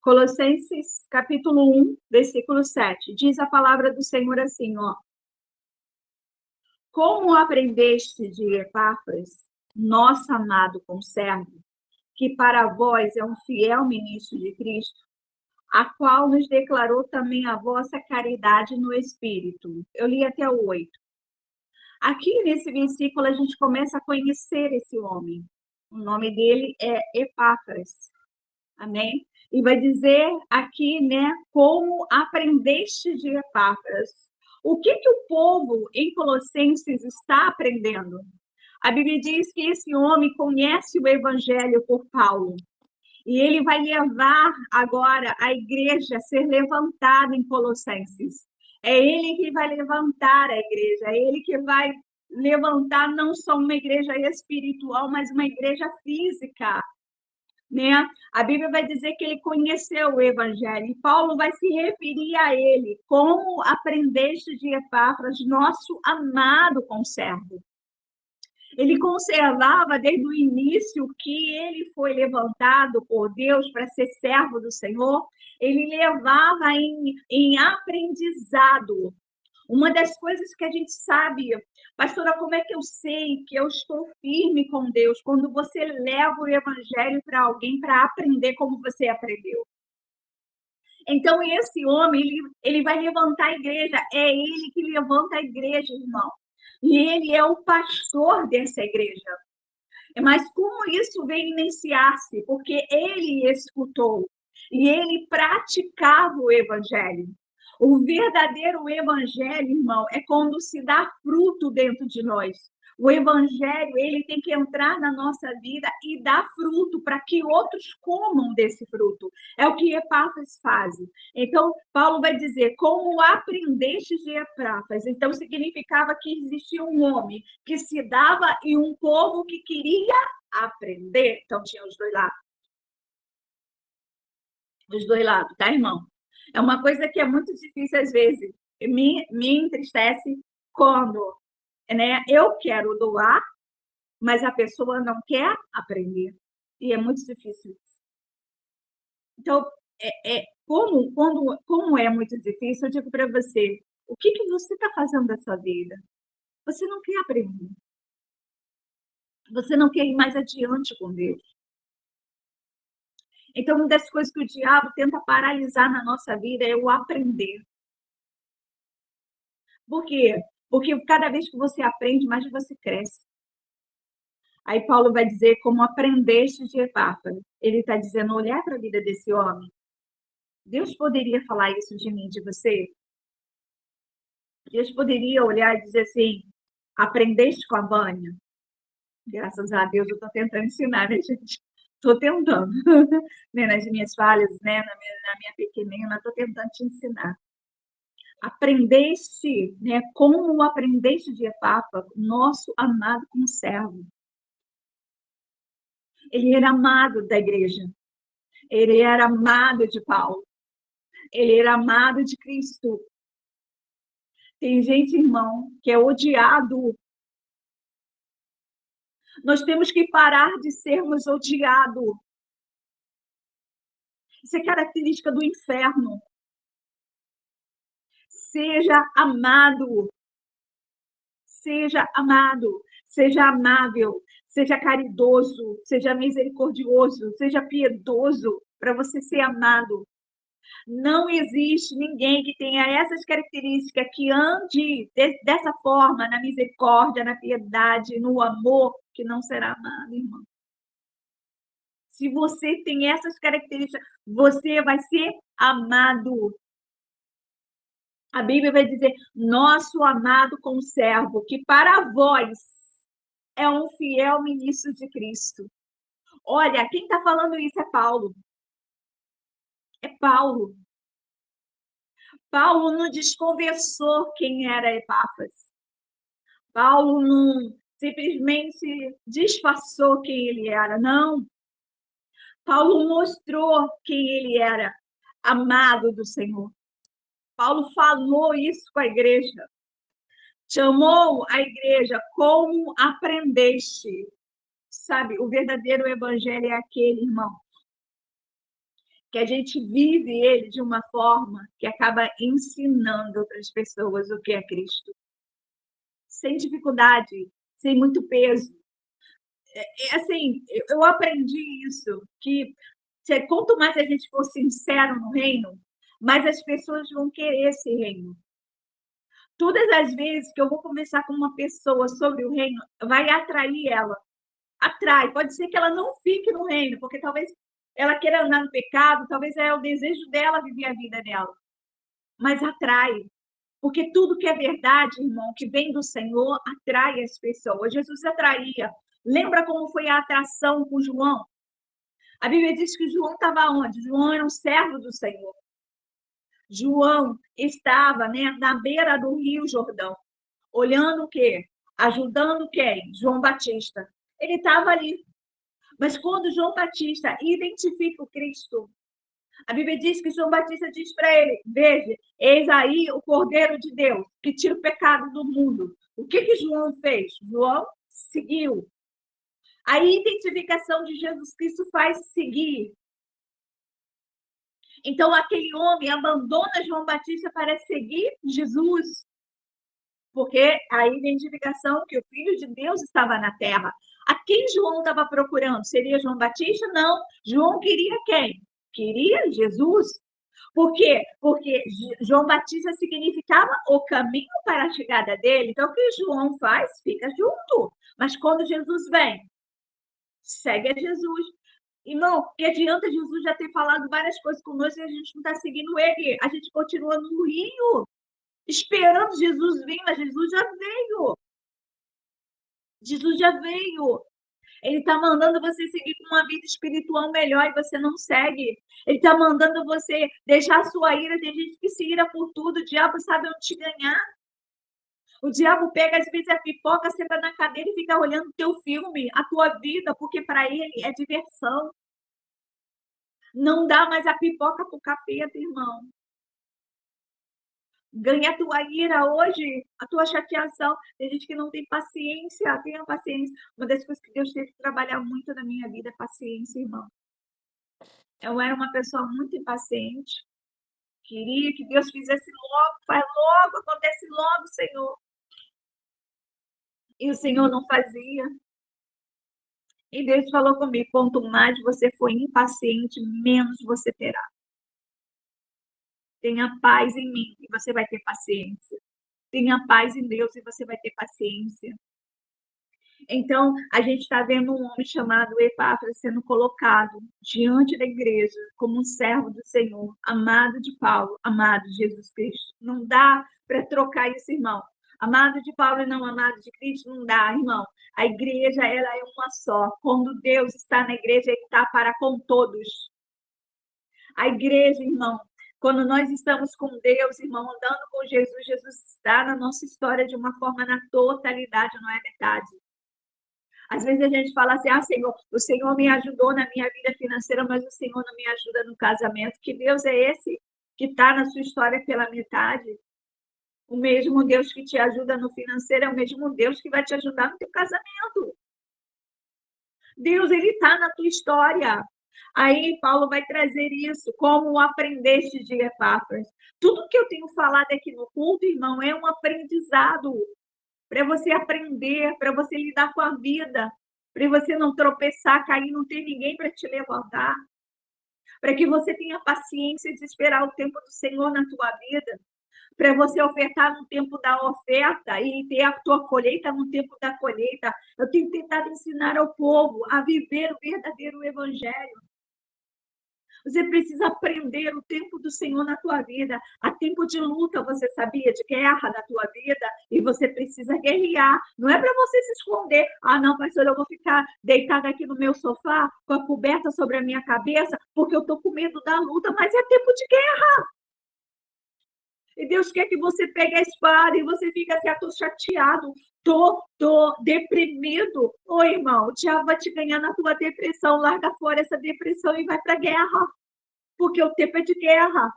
Colossenses capítulo 1, versículo 7. Diz a palavra do Senhor assim, ó. Como aprendeste de Epáfras, nosso amado conservo, que para vós é um fiel ministro de Cristo, a qual nos declarou também a vossa caridade no Espírito. Eu li até o 8. Aqui nesse versículo a gente começa a conhecer esse homem. O nome dele é Epáfras. Amém? E vai dizer aqui, né, como aprendeste de Epáfras. O que o povo em Colossenses está aprendendo? A Bíblia diz que esse homem conhece o Evangelho por Paulo. E ele vai levar agora a igreja a ser levantada em Colossenses. É ele que vai levantar a igreja, é ele que vai levantar não só uma igreja espiritual, mas uma igreja física. Né? A Bíblia vai dizer que ele conheceu o Evangelho, e Paulo vai se referir a ele, como aprendeste de Epáfras, nosso amado conservo. Ele conservava desde o início que ele foi levantado por Deus para ser servo do Senhor, ele levava em aprendizado. Uma das coisas que a gente sabe, pastora, como é que eu sei que eu estou firme com Deus? Quando você leva o evangelho para alguém para aprender como você aprendeu. Então, esse homem, ele vai levantar a igreja. É ele que levanta a igreja, irmão. E ele é o pastor dessa igreja. Mas como isso veio iniciar-se? Porque ele escutou e ele praticava o evangelho. O verdadeiro evangelho, irmão, é quando se dá fruto dentro de nós. O evangelho, ele tem que entrar na nossa vida e dar fruto para que outros comam desse fruto. É o que Epáfras faz. Então, Paulo vai dizer, como aprendeste de Epáfras. Então, significava que existia um homem que se dava e um povo que queria aprender. Então, tinha os dois lados. Os dois lados, tá, irmão? É uma coisa que é muito difícil às vezes. Me entristece quando, né, eu quero doar, mas a pessoa não quer aprender. E é muito difícil. Então, como é muito difícil, eu digo para você, o que você está fazendo da sua vida? Você não quer aprender. Você não quer ir mais adiante com Deus. Então, uma das coisas que o diabo tenta paralisar na nossa vida é o aprender. Por quê? Porque cada vez que você aprende, mais você cresce. Aí Paulo vai dizer como aprendeste de Epáfras. Ele está dizendo, olhar para a vida desse homem. Deus poderia falar isso de mim, de você? Deus poderia olhar e dizer assim, aprendeste com a Vânia? Graças a Deus eu estou tentando ensinar, né, gente? Estou tentando. Né, nas minhas falhas, né, na minha pequenina, estou tentando te ensinar. Aprendeste, né, como aprendeste de Epáfras, nosso amado conservo. Ele era amado da igreja. Ele era amado de Paulo. Ele era amado de Cristo. Tem gente, irmão, que é odiado. Nós temos que parar de sermos odiados. Isso é característica do inferno. Seja amado. Seja amado. Seja amável. Seja caridoso. Seja misericordioso. Seja piedoso para você ser amado. Não existe ninguém que tenha essas características, que ande dessa forma, na misericórdia, na piedade, no amor, que não será amado, irmão. Se você tem essas características, você vai ser amado. A Bíblia vai dizer, nosso amado conservo, que para vós é um fiel ministro de Cristo. Olha, quem está falando isso é Paulo. É Paulo. Paulo não desconversou quem era Epáfras. Paulo não simplesmente disfarçou quem ele era, não. Paulo mostrou quem ele era, amado do Senhor. Paulo falou isso com a igreja. Chamou a igreja como aprendeste. Sabe, o verdadeiro evangelho é aquele, irmão, que a gente vive ele de uma forma que acaba ensinando outras pessoas o que é Cristo. Sem dificuldade, sem muito peso. Assim, eu aprendi isso, que quanto mais a gente for sincero no reino, mais as pessoas vão querer esse reino. Todas as vezes que eu vou conversar com uma pessoa sobre o reino, vai atrair ela. Atrai. Pode ser que ela não fique no reino, porque talvez ela queira andar no pecado, talvez é o desejo dela viver a vida dela. Mas atrai. Porque tudo que é verdade, irmão, que vem do Senhor, atrai as pessoas. Jesus atraía. Lembra como foi a atração com João? A Bíblia diz que João estava onde? João era um servo do Senhor. João estava, né, na beira do Rio Jordão, olhando o quê? Ajudando quem? João Batista. Ele estava ali. Mas quando João Batista identifica o Cristo, a Bíblia diz que João Batista diz para ele: veja, eis aí o Cordeiro de Deus, que tira o pecado do mundo. O que João fez? João seguiu. A identificação de Jesus Cristo faz seguir. Então, aquele homem abandona João Batista para seguir Jesus. Porque a identificação que o Filho de Deus estava na terra. A quem João estava procurando? Seria João Batista? Não. João queria quem? Queria Jesus. Por quê? Porque João Batista significava o caminho para a chegada dele. Então, o que João faz? Fica junto. Mas quando Jesus vem, segue a Jesus. Irmão, que adianta Jesus já ter falado várias coisas conosco e a gente não está seguindo ele. A gente continua no rio, esperando Jesus vir, mas Jesus já veio. Jesus já veio. Ele está mandando você seguir com uma vida espiritual melhor e você não segue. Ele está mandando você deixar a sua ira. Tem gente que se ira por tudo. O diabo sabe onde te ganhar. O diabo pega, às vezes, a pipoca, senta na cadeira e fica olhando o teu filme, a tua vida, porque para ele é diversão. Não dá mais a pipoca pro capeta, irmão. Ganha a tua ira hoje, a tua chateação. Tem gente que não tem paciência, tenha paciência. Uma das coisas que Deus teve que trabalhar muito na minha vida é paciência, irmão. Eu era uma pessoa muito impaciente. Queria que Deus fizesse logo, faz logo, acontece logo, Senhor. E o Senhor não fazia. E Deus falou comigo: quanto mais você for impaciente, menos você terá. Tenha paz em mim e você vai ter paciência. Tenha paz em Deus e você vai ter paciência. Então, a gente está vendo um homem chamado Epáfras sendo colocado diante da igreja como um servo do Senhor, amado de Paulo, amado de Jesus Cristo. Não dá para trocar isso, irmão. Amado de Paulo e não amado de Cristo, não dá, irmão. A igreja, ela é uma só. Quando Deus está na igreja, ele está para com todos. A igreja, irmão, quando nós estamos com Deus, irmão, andando com Jesus, Jesus está na nossa história de uma forma na totalidade, não é metade. Às vezes a gente fala assim: ah, Senhor, o Senhor me ajudou na minha vida financeira, mas o Senhor não me ajuda no casamento. Que Deus é esse que está na sua história pela metade? O mesmo Deus que te ajuda no financeiro é o mesmo Deus que vai te ajudar no teu casamento. Deus, ele está na tua história. Aí Paulo vai trazer isso, como aprendeste de Epáfras. Tudo que eu tenho falado aqui no culto, irmão, é um aprendizado para você aprender, para você lidar com a vida, para você não tropeçar, cair, não ter ninguém para te levantar, para que você tenha paciência de esperar o tempo do Senhor na tua vida, para você ofertar no tempo da oferta e ter a tua colheita no tempo da colheita. Eu tenho tentado ensinar ao povo a viver o verdadeiro evangelho. Você precisa aprender o tempo do Senhor na tua vida. Há tempo de luta, você sabia? De guerra na tua vida. E você precisa guerrear. Não é para você se esconder. Ah, não, pastor, eu vou ficar deitada aqui no meu sofá com a coberta sobre a minha cabeça porque eu estou com medo da luta. Mas é tempo de guerra. E Deus quer que você pegue a espada e você fica assim: tô chateado, tô deprimido. Ô, irmão, o diabo vai te ganhar na tua depressão. Larga fora essa depressão e vai para a guerra. Porque o tempo é de guerra.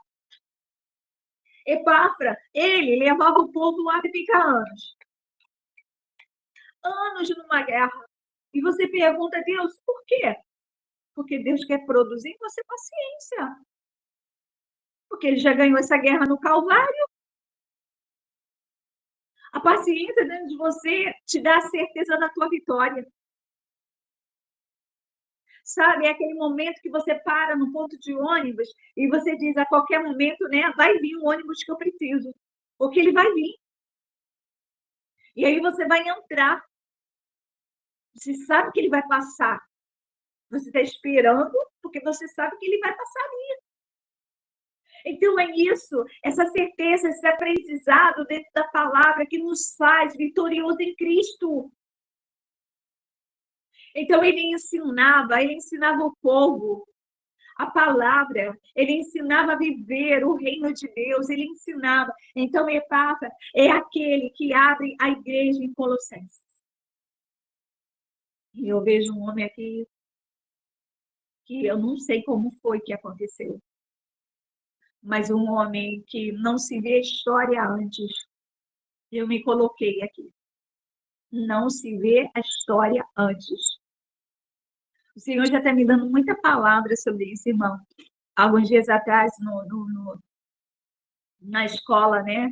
Epáfra, ele levava o povo lá e fica anos. Anos numa guerra. E você pergunta a Deus, por quê? Porque Deus quer produzir em você paciência. porque ele já ganhou essa guerra no Calvário. A paciência dentro de você te dá a certeza da tua vitória. Sabe, é aquele momento que você para no ponto de ônibus e você diz a qualquer momento, né, vai vir o ônibus que eu preciso, porque ele vai vir. E aí você vai entrar, você sabe que ele vai passar. Você está esperando porque você sabe que ele vai passar ali. Então é isso, essa certeza, esse aprendizado dentro da palavra que nos faz vitorioso em Cristo. Então ele ensinava o povo a palavra, ele ensinava a viver o reino de Deus, ele ensinava. Então, Epáfras é aquele que abre a igreja em Colossenses. E eu vejo um homem aqui que eu não sei como foi que aconteceu, mas um homem que não se vê história antes. Eu me coloquei aqui. Não se vê a história antes. O Senhor já está me dando muita palavra sobre isso, irmão. Alguns dias atrás, na escola, né?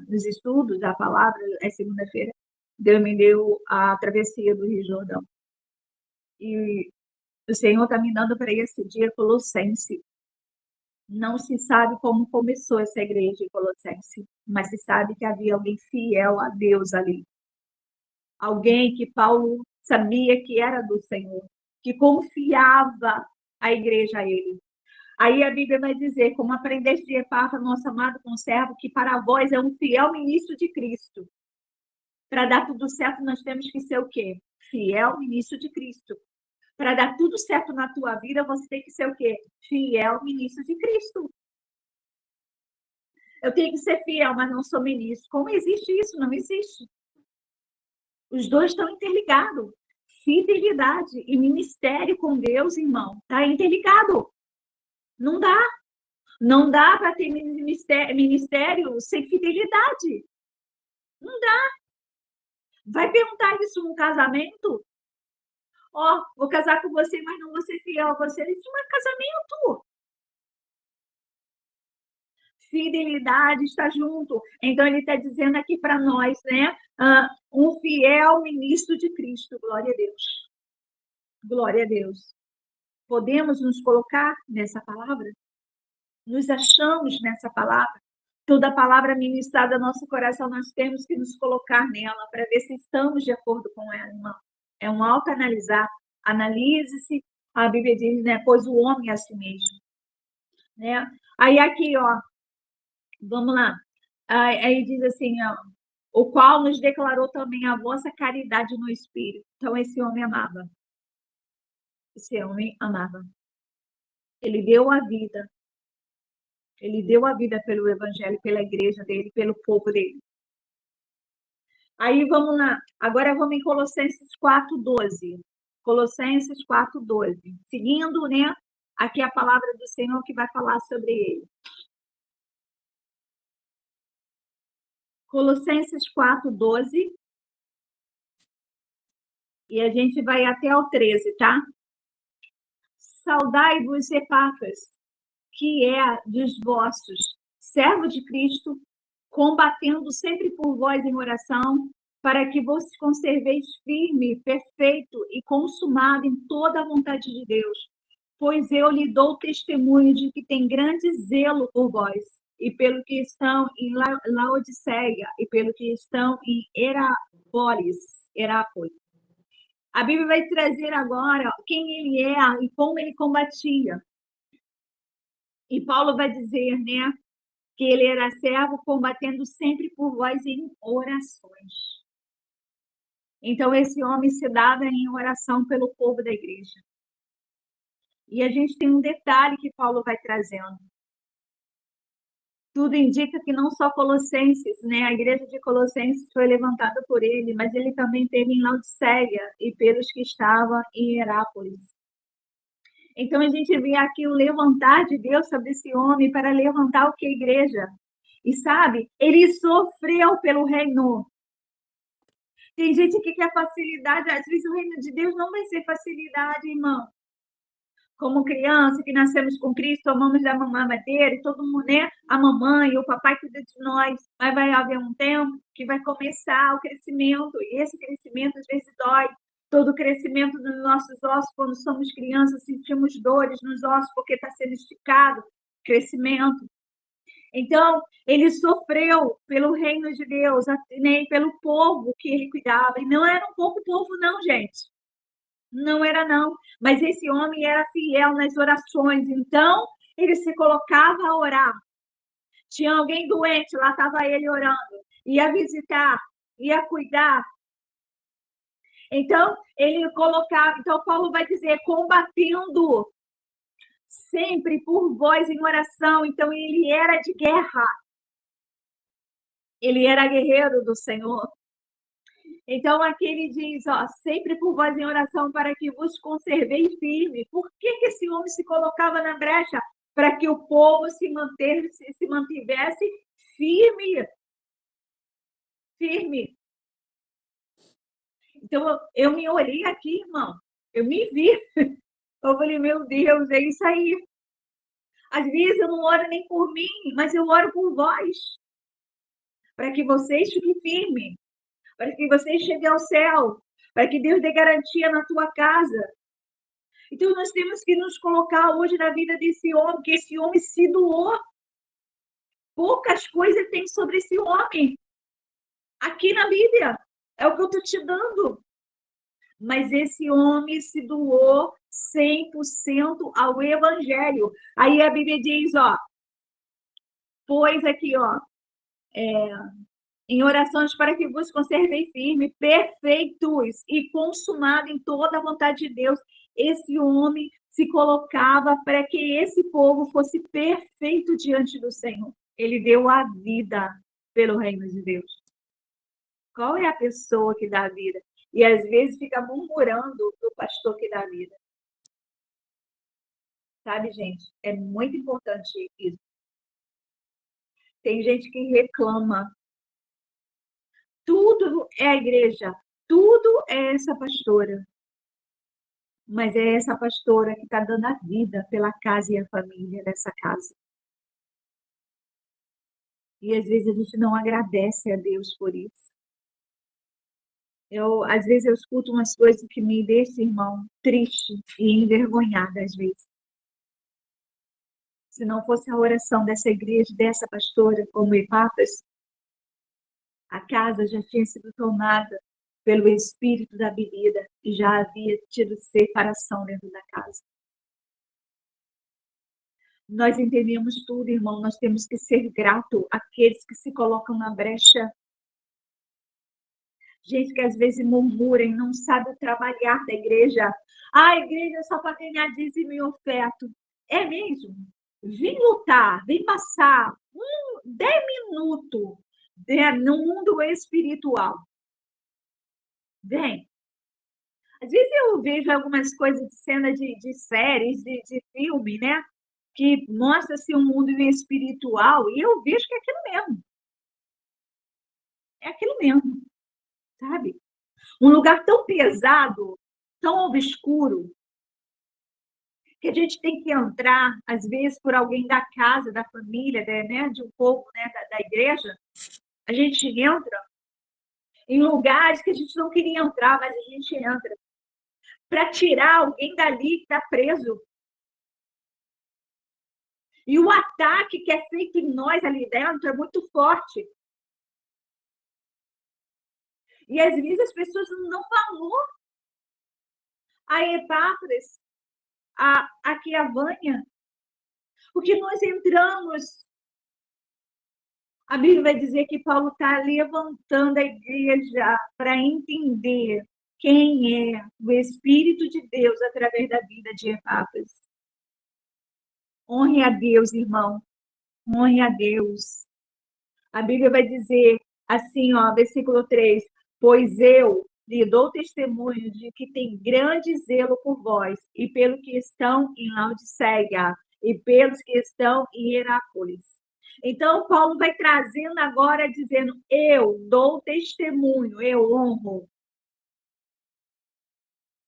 Nos estudos, a palavra, é segunda-feira, Deus me deu a travessia do Rio Jordão. E o Senhor está me dando para esse dia Colossense. Não se sabe como começou essa igreja em Colossense, mas se sabe que havia alguém fiel a Deus ali. Alguém que Paulo sabia que era do Senhor, que confiava a igreja a ele. Aí a Bíblia vai dizer, como aprendeste de Epáfras, nosso amado conservo, que para vós é um fiel ministro de Cristo. Para dar tudo certo, nós temos que ser o quê? Fiel ministro de Cristo. Para dar tudo certo na tua vida, você tem que ser o quê? Fiel ministro de Cristo. Eu tenho que ser fiel, mas não sou ministro. Como existe isso? Não existe. Os dois estão interligados. Fidelidade e ministério com Deus, irmão, está interligado. Não dá. Não dá para ter ministério sem fidelidade. Não dá. Vai perguntar isso no casamento? Ó, vou casar com você, mas não vou ser fiel a você. Isso não é casamento. Fidelidade está junto. Então, ele está dizendo aqui para nós, né? Um fiel ministro de Cristo. Glória a Deus. Glória a Deus. Podemos nos colocar nessa palavra? Nos achamos nessa palavra? Toda palavra ministrada ao nosso coração, nós temos que nos colocar nela para ver se estamos de acordo com ela, irmão. É um autoanalisar. Analise-se, a Bíblia diz, né? Pois o homem é a si mesmo. Né? Aí aqui, ó, vamos lá. Aí diz assim, ó, o qual nos declarou também a vossa caridade no Espírito. Então, esse homem amava. Esse homem amava. Ele deu a vida. Ele deu a vida pelo Evangelho, pela igreja dele, pelo povo dele. Aí vamos lá. Agora vamos em Colossenses 4:12. Colossenses 4:12. Seguindo, né? Aqui a palavra do Senhor que vai falar sobre ele. Colossenses 4:12. E a gente vai até o 13, tá? Saudai-vos, Epáfras, que é dos vossos, servo de Cristo, combatendo sempre por vós em oração, para que vos conserveis firme, perfeito e consumado em toda a vontade de Deus. Pois eu lhe dou testemunho de que tem grande zelo por vós, e pelo que estão em Laodiceia, e pelo que estão em Herápolis. A Bíblia vai trazer agora quem ele é e como ele combatia. E Paulo vai dizer, né, que ele era servo combatendo sempre por vós em orações. Então, esse homem se dava em oração pelo povo da igreja. E a gente tem um detalhe que Paulo vai trazendo. Tudo indica que não só Colossenses, né? A igreja de Colossenses foi levantada por ele, mas ele também teve em Laodiceia e pelos que estavam em Herápolis. Então a gente vê aqui o levantar de Deus sobre esse homem para levantar o que a igreja. E sabe, ele sofreu pelo reino. Tem gente que quer facilidade, às vezes o reino de Deus não vai ser facilidade, irmão. como criança, que nascemos com Cristo, tomamos da mamadeira, e todo mundo, né? A mamãe, o papai cuida de nós. Mas vai haver um tempo que vai começar o crescimento, e esse crescimento às vezes dói. Todo o crescimento dos nossos ossos, quando somos crianças, sentimos dores nos ossos porque está sendo esticado. Crescimento. Então, ele sofreu pelo reino de Deus, né, pelo povo que ele cuidava. E não era um pouco povo, não, gente. Não era, não. Mas esse homem era fiel nas orações. Então, ele se colocava a orar. Tinha alguém doente, lá estava ele orando. Ia visitar, ia cuidar. Então, ele colocava. Então, Paulo vai dizer, combatendo sempre por vós em oração. Então, ele era de guerra. Ele era guerreiro do Senhor. Então, aqui ele diz, ó, sempre por vós em oração para que vos conserveis firme. Por que esse homem se colocava na brecha? Para que o povo se mantivesse firme. Firme. Então, eu me olhei aqui, irmão. Eu me vi. Eu falei, meu Deus, é isso aí. Às vezes eu não oro nem por mim, mas eu oro por vós. Para que vocês fiquem firmes. Para que vocês cheguem ao céu. Para que Deus dê garantia na tua casa. Então, nós temos que nos colocar hoje na vida desse homem, que esse homem se doou. Poucas coisas tem sobre esse homem. Aqui na Bíblia. É o que eu estou te dando. Mas esse homem se doou 100% ao Evangelho. Aí a Bíblia diz, ó, pois aqui, ó, em orações para que vos conservei firme, perfeitos e consumado em toda a vontade de Deus. Esse homem se colocava para que esse povo fosse perfeito diante do Senhor. Ele deu a vida pelo reino de Deus. Qual é a pessoa que dá a vida? E às vezes fica murmurando do pastor que dá a vida. Sabe, gente? É muito importante isso. Tem gente que reclama. Tudo é a igreja, tudo é essa pastora. Mas é essa pastora que está dando a vida pela casa e a família dessa casa. E às vezes a gente não agradece a Deus por isso. Às vezes eu escuto umas coisas que me deixam, irmão, triste e envergonhada às vezes. Se não fosse a oração dessa igreja, dessa pastora, como Epáfras, a casa já tinha sido tomada pelo espírito da bebida e já havia tido separação dentro da casa. Nós entendemos tudo, irmão, nós temos que ser grato àqueles que se colocam na brecha. Gente que às vezes murmura e não sabe trabalhar da igreja. A igreja é só para ganhar dízimo e oferta. É mesmo? Vem lutar, vem passar 10 minutos, né, no mundo espiritual. Vem. Às vezes eu vejo algumas coisas de cena de séries, de filme, né? Que mostra-se um mundo espiritual e eu vejo que é aquilo mesmo. É aquilo mesmo, sabe? Um lugar tão pesado, tão obscuro, que a gente tem que entrar, às vezes, por alguém da casa, da família, né, de um povo, né, da igreja. A gente entra em lugares que a gente não queria entrar, mas a gente entra para tirar alguém dali que está preso. E o ataque que é feito em nós ali dentro é muito forte. E às vezes as pessoas não dão valor a Epáfras, aqui a Vânia, porque nós entramos. A Bíblia vai dizer que Paulo está levantando a igreja para entender quem é o Espírito de Deus através da vida de Epáfras. Honre a Deus, irmão. Honre a Deus. A Bíblia vai dizer assim, ó, versículo 3: pois eu lhe dou testemunho de que tem grande zelo por vós, e pelo que estão em Laodiceia, e pelos que estão em Herápolis. Então, Paulo vai trazendo agora, dizendo, eu dou testemunho, eu honro.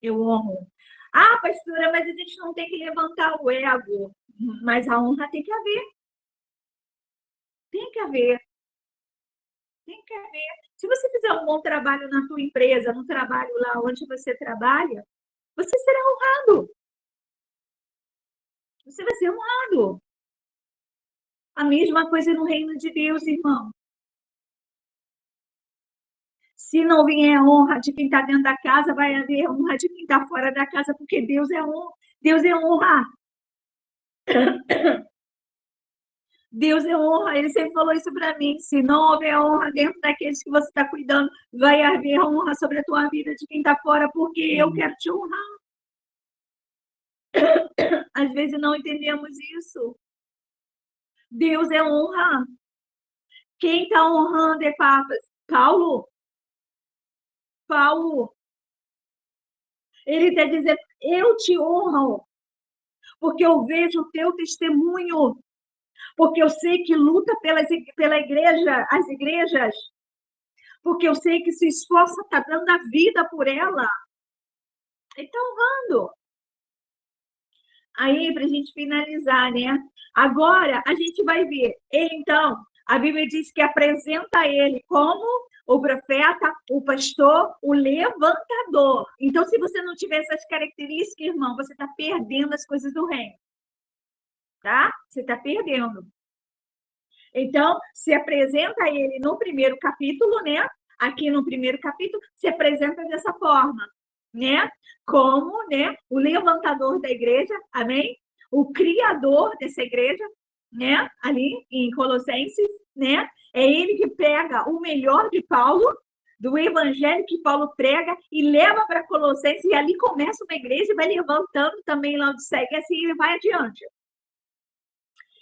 Eu honro. Ah, pastora, mas a gente não tem que levantar o ego. Mas a honra tem que haver. Tem que haver. Tem que haver. Se você fizer um bom trabalho na tua empresa, no trabalho lá onde você trabalha, você será honrado. Você vai ser honrado. A mesma coisa no reino de Deus, irmão. Se não vier honra de quem está dentro da casa, vai haver honra de quem está fora da casa, porque Deus é honra. Deus é honra. Deus é honra. Ele sempre falou isso para mim. Se não houver honra dentro daqueles que você está cuidando, vai haver honra sobre a tua vida de quem está fora, porque eu quero te honrar. Às vezes não entendemos isso. Deus é honra. Quem está honrando é Papas? Paulo. Paulo. Ele está dizendo: eu te honro, porque eu vejo o teu testemunho, porque eu sei que luta pela igreja, as igrejas, porque eu sei que se esforça, está dando a vida por ela. Ele está honrando. Aí, para a gente finalizar, né? Agora, a gente vai ver. Então, a Bíblia diz que apresenta ele como o profeta, o pastor, o levantador. Então, se você não tiver essas características, irmão, você está perdendo as coisas do reino. Tá? Você está perdendo. Então, se apresenta ele no primeiro capítulo, né? Aqui no primeiro capítulo, se apresenta dessa forma, né? Como, né? O levantador da igreja, amém? O criador dessa igreja, né? Ali em Colossenses, né? É ele que pega o melhor de Paulo, do evangelho que Paulo prega e leva para Colossenses e ali começa uma igreja e vai levantando também lá onde segue, assim ele vai adiante.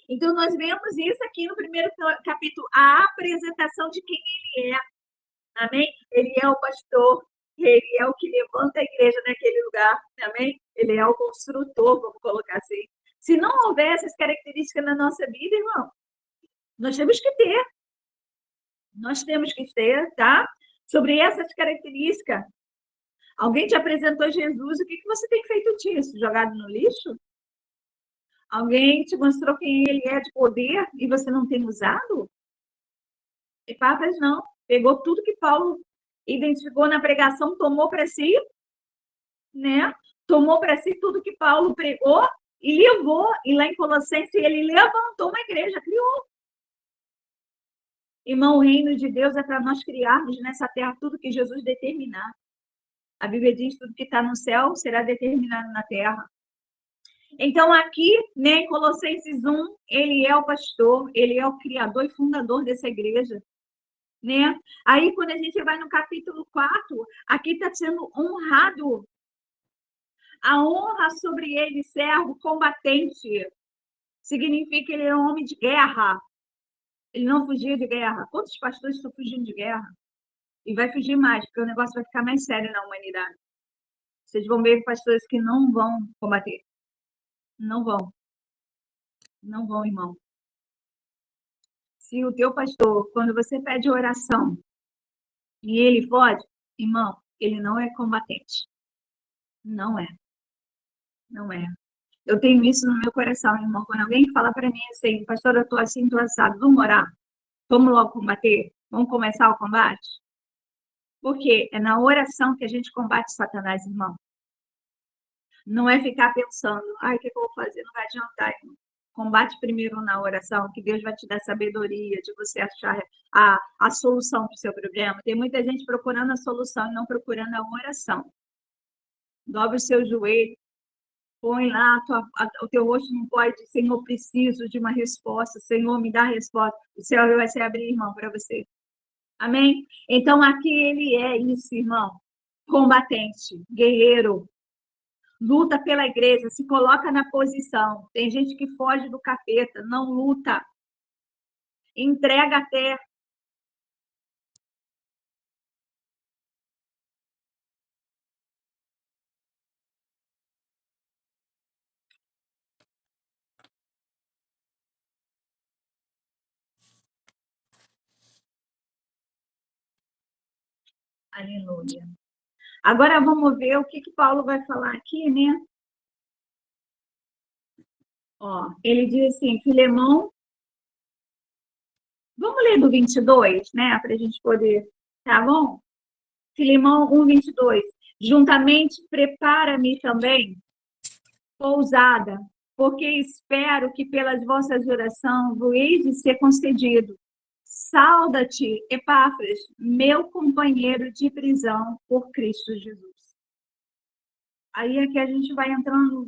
Então, nós vemos isso aqui no primeiro capítulo, a apresentação de quem ele é. Amém? Ele é o pastor, ele é o que levanta a igreja naquele lugar. Amém? Ele é o construtor, vamos colocar assim. Se não houver essas características na nossa vida, irmão, nós temos que ter. Nós temos que ter, tá? Sobre essas características. Alguém te apresentou Jesus, o que você tem feito disso? Jogado no lixo? Alguém te mostrou quem ele é de poder e você não tem usado? Epáfras não. Pegou tudo que Paulo identificou na pregação, tomou para si, né? Tomou para si tudo que Paulo pregou e levou. E lá em Colossenses ele levantou uma igreja, criou. Irmão, o reino de Deus é para nós criarmos nessa terra tudo que Jesus determinar. A Bíblia diz que tudo que está no céu será determinado na terra. Então, aqui, né, em Colossenses 1, ele é o pastor, ele é o criador e fundador dessa igreja. Né? Aí, quando a gente vai no capítulo 4, aqui está sendo honrado. A honra sobre ele, servo, combatente. Significa que ele é um homem de guerra. Ele não fugia de guerra. Quantos pastores estão fugindo de guerra? E vai fugir mais, porque o negócio vai ficar mais sério na humanidade. Vocês vão ver pastores que não vão combater. Não vão. Não vão, irmão. Se o teu pastor, quando você pede oração, e ele pode, irmão, ele não é combatente. Não é. Não é. Eu tenho isso no meu coração, irmão. Quando alguém fala para mim assim, pastor, eu estou assim, estou assado, vamos orar? Vamos logo combater? Vamos começar o combate? Porque é na oração que a gente combate Satanás, irmão. Não é ficar pensando, ai, o que eu vou fazer? Não vai adiantar, irmão. Combate primeiro na oração, que Deus vai te dar sabedoria de você achar a solução para o seu problema. Tem muita gente procurando a solução e não procurando a oração. Dobre o seu joelho, põe lá o teu rosto não pode, Senhor, preciso de uma resposta, Senhor, me dá a resposta. O céu vai se abrir, irmão, para você. Amém? Então, aqui ele é isso, irmão. Combatente, guerreiro, luta pela igreja, se coloca na posição. Tem gente que foge do capeta, não luta. Entrega até. Aleluia. Agora vamos ver o que Paulo vai falar aqui, né? Ó, ele diz assim, Filemão, vamos ler do 22, né? Para a gente poder, tá bom? Filemão 1:22. Juntamente prepara-me também, pousada, porque espero que pelas vossas orações vos hei de ser concedido. Sauda-te, Epáfras, meu companheiro de prisão por Cristo Jesus. Aí é que a gente vai entrando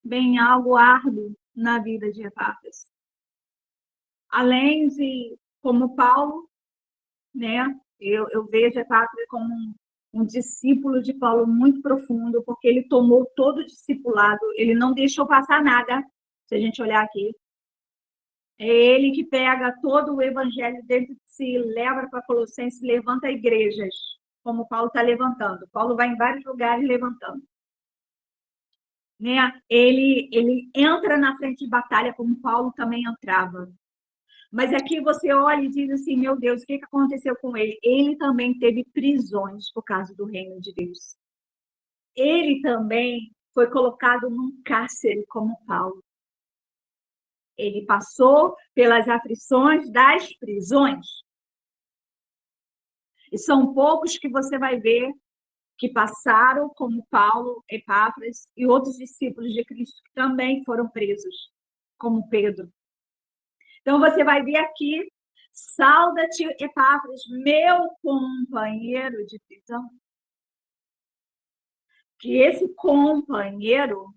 bem algo árduo na vida de Epáfras. Além de, como Paulo, né? Eu vejo Epáfras como um discípulo de Paulo muito profundo, porque ele tomou todo o discipulado, ele não deixou passar nada, se a gente olhar aqui. É ele que pega todo o evangelho dentro de si, leva para Colossenses, levanta igrejas, como Paulo está levantando. Paulo vai em vários lugares levantando. Né? Ele entra na frente de batalha, como Paulo também entrava. Mas aqui você olha e diz assim, meu Deus, o que aconteceu com ele? Ele também teve prisões por causa do reino de Deus. Ele também foi colocado num cárcere como Paulo. Ele passou pelas aflições das prisões. E são poucos que você vai ver que passaram, como Paulo, Epáfras e outros discípulos de Cristo que também foram presos, como Pedro. Então você vai ver aqui, sauda-te, Epáfras, meu companheiro de prisão. Que esse companheiro,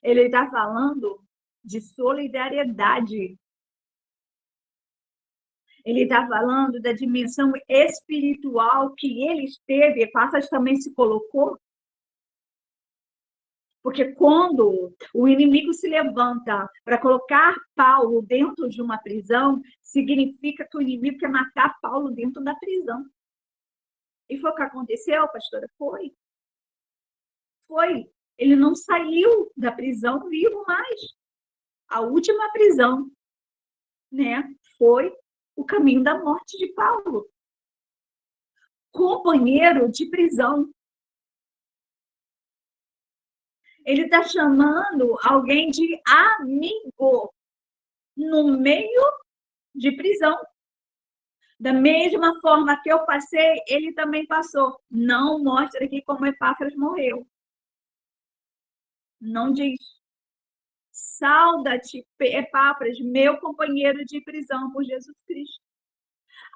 ele está falando de solidariedade. Ele está falando da dimensão espiritual que ele esteve, Epáfras também se colocou. Porque quando o inimigo se levanta para colocar Paulo dentro de uma prisão, significa que o inimigo quer matar Paulo dentro da prisão. E foi o que aconteceu, pastora? Foi. Foi. Ele não saiu da prisão vivo mais. A última prisão, né, foi o caminho da morte de Paulo. Companheiro de prisão. Ele está chamando alguém de amigo no meio de prisão. Da mesma forma que eu passei, ele também passou. Não mostra aqui como Epáfras morreu. Não diz. Sauda-te, Epáfras, meu companheiro de prisão por Jesus Cristo.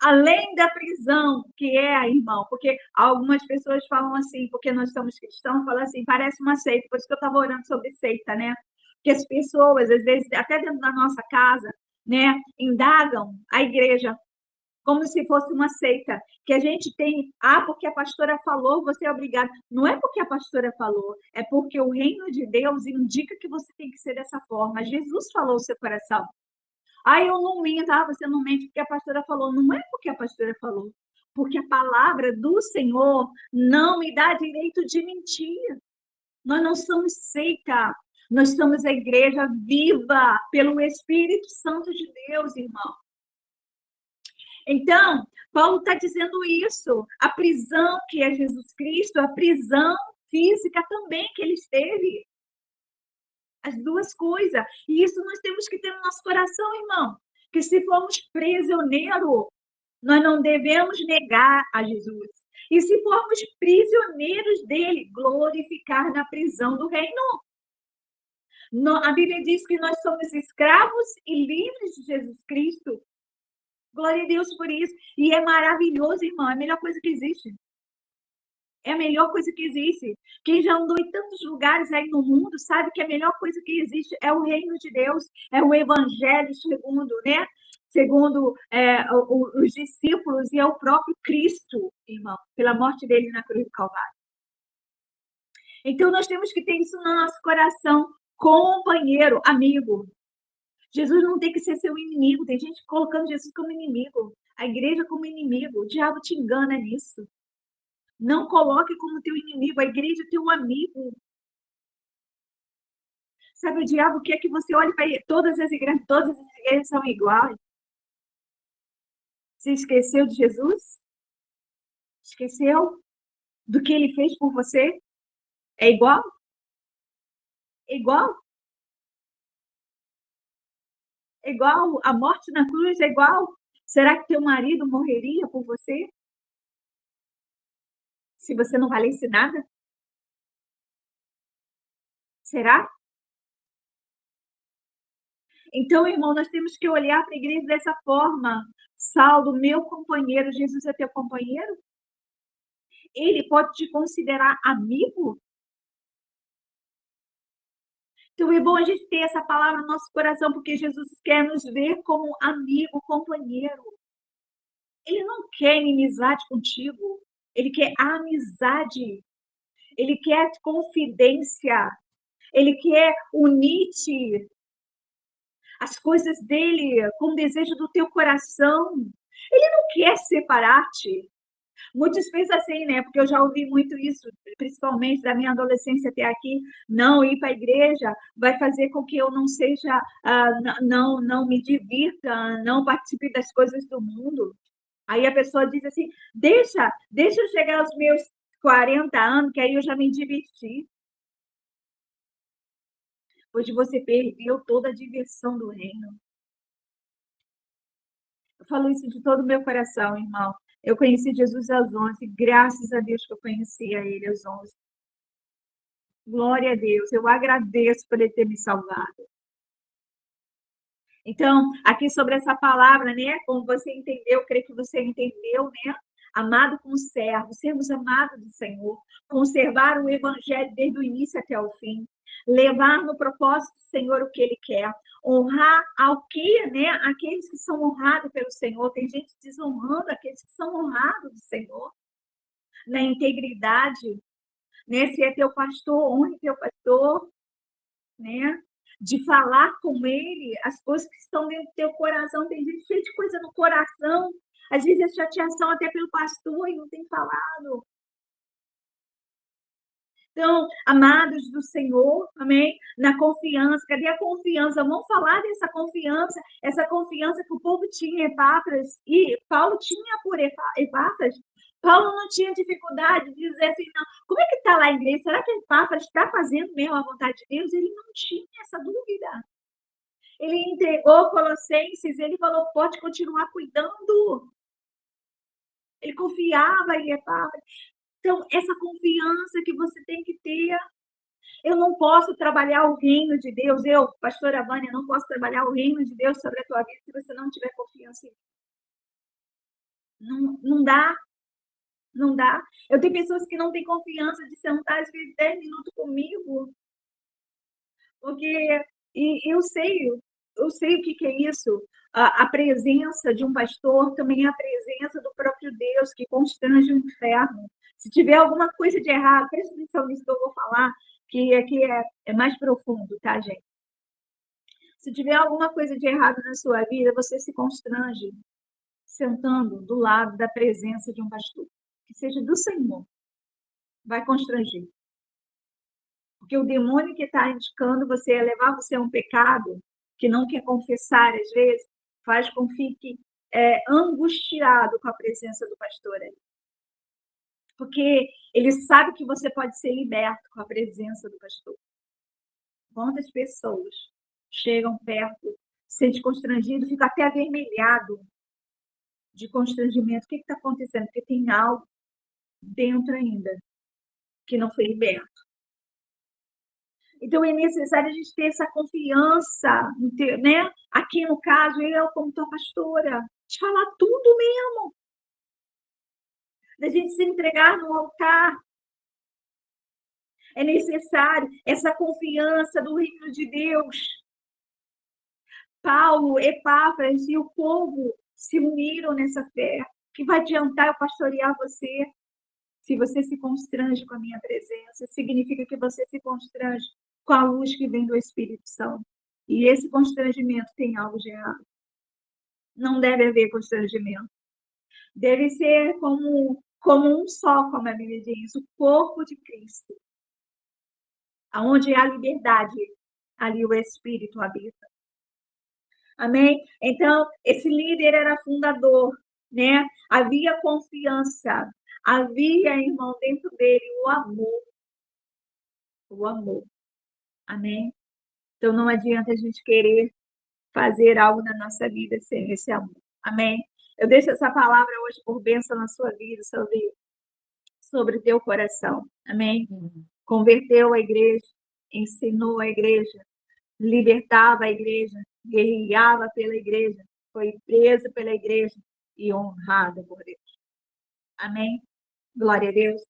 Além da prisão, que é, irmão, porque algumas pessoas falam assim, porque nós somos cristãos, falam assim, parece uma seita, por isso que eu estava orando sobre seita, né? Porque as pessoas, às vezes, até dentro da nossa casa, né, indagam a igreja como se fosse uma seita, que a gente tem, porque a pastora falou, você é obrigado. Não é porque a pastora falou, é porque o reino de Deus indica que você tem que ser dessa forma. Jesus falou o seu coração. Eu não minto, você não mente porque a pastora falou. Não é porque a pastora falou, porque a palavra do Senhor não me dá direito de mentir. Nós não somos seita, nós somos a igreja viva pelo Espírito Santo de Deus, irmão. Então, Paulo está dizendo isso. A prisão que é Jesus Cristo, a prisão física também que ele esteve. As duas coisas. E isso nós temos que ter no nosso coração, irmão. Que se formos prisioneiros, nós não devemos negar a Jesus. E se formos prisioneiros dele, glorificar na prisão do reino. A Bíblia diz que nós somos escravos e livres de Jesus Cristo. Glória a Deus por isso. E é maravilhoso, irmão. É a melhor coisa que existe. É a melhor coisa que existe. Quem já andou em tantos lugares aí no mundo sabe que a melhor coisa que existe é o reino de Deus, é o evangelho segundo, né? Segundo os discípulos e é o próprio Cristo, irmão, pela morte dele na cruz do Calvário. Então nós temos que ter isso no nosso coração, companheiro, amigo. Jesus não tem que ser seu inimigo. Tem gente colocando Jesus como inimigo, a igreja como inimigo. O diabo te engana nisso. Não coloque como teu inimigo, a igreja é teu amigo. Sabe, o diabo quer que você olhe para todas as igrejas são iguais. Você esqueceu de Jesus? Esqueceu do que ele fez por você? É igual? É igual? É igual? A morte na cruz é igual? Será que teu marido morreria por você? Se você não valesse nada? Será? Então, irmão, nós temos que olhar para a igreja dessa forma. Saulo, meu companheiro, Jesus é teu companheiro? Ele pode te considerar amigo? Então é bom a gente ter essa palavra no nosso coração, porque Jesus quer nos ver como amigo, companheiro. Ele não quer inimizade contigo, ele quer amizade, ele quer confidência, ele quer unir-te as coisas dele com o desejo do teu coração. Ele não quer separar-te. Muitos pensam assim, né? Porque eu já ouvi muito isso, principalmente da minha adolescência até aqui. Não ir para a igreja vai fazer com que eu não seja, não me divirta, não participe das coisas do mundo. Aí a pessoa diz assim: deixa eu chegar aos meus 40 anos, que aí eu já me diverti. Hoje você perdeu toda a diversão do reino. Eu falo isso de todo o meu coração, irmão. Eu conheci Jesus aos 11, graças a Deus que eu conheci a Ele aos 11. Glória a Deus, eu agradeço por Ele ter me salvado. Então, aqui sobre essa palavra, né? Como você entendeu, creio que você entendeu, né? Amado como servo, sermos amados do Senhor, conservar o Evangelho desde o início até o fim, levar no propósito do Senhor o que Ele quer, honrar ao que, né? Aqueles que são honrados pelo Senhor, tem gente desonrando aqueles que são honrados do Senhor, na integridade, né? Se é teu pastor, honre teu pastor, né? De falar com ele as coisas que estão dentro do teu coração. Tem gente cheia de coisa no coração. Às vezes é chateação até pelo pastor e não tem falado. Então, amados do Senhor, amém? Na confiança, cadê a confiança? Vamos falar dessa confiança, essa confiança que o povo tinha em Epáfras, e Paulo tinha por Epáfras. Paulo não tinha dificuldade de dizer assim, não, como é que está lá a igreja? Será que Epáfras está fazendo mesmo a vontade de Deus? Ele não tinha essa dúvida. Ele entregou Colossenses, ele falou, pode continuar cuidando. Ele confiava em Epáfras. Então, essa confiança que você tem que ter. Eu não posso trabalhar o reino de Deus, eu, pastora Vânia, não posso trabalhar o reino de Deus sobre a tua vida se você não tiver confiança em mim. Não, não dá, não dá. Eu tenho pessoas que não têm confiança de sentar às vezes 10 minutos comigo, porque e eu sei o que é isso. A presença de um pastor também é a presença do próprio Deus que constrange o inferno. Se tiver alguma coisa de errado, presta atenção nisso que eu vou falar, que aqui é mais profundo, tá, gente? Se tiver alguma coisa de errado na sua vida, você se constrange sentando do lado da presença de um pastor, que seja do Senhor, vai constranger. Porque o demônio que está indicando você a levar você a um pecado, que não quer confessar às vezes, faz com que fique angustiado com a presença do pastor ali. Porque ele sabe que você pode ser liberto com a presença do pastor. Quantas pessoas chegam perto, sente constrangido, fica até avermelhado de constrangimento. O que está acontecendo? Porque tem algo dentro ainda que não foi liberto. Então é necessário a gente ter essa confiança, né? Aqui no caso, eu como tua pastora, te falar tudo mesmo. Da gente se entregar no altar. É necessário essa confiança do reino de Deus. Paulo, Epáfras e o povo se uniram nessa fé. Que vai adiantar eu pastorear você se você se constrange com a minha presença? Significa que você se constrange com a luz que vem do Espírito Santo. E esse constrangimento tem algo de errado. Não deve haver constrangimento. Deve ser como um só, como a Bíblia diz, o corpo de Cristo. Onde há liberdade, ali o Espírito habita. Amém? Então, esse líder era fundador, né? Havia confiança, Havia, irmão, dentro dele o amor. O amor. Amém? Então não adianta a gente querer fazer algo na nossa vida sem esse amor. Amém? Eu deixo essa palavra hoje por bênção na sua vida, sobre teu coração. Amém? Converteu a igreja, ensinou a igreja, libertava a igreja, guerreava pela igreja, foi preso pela igreja e honrado por Deus. Amém? Glória a Deus.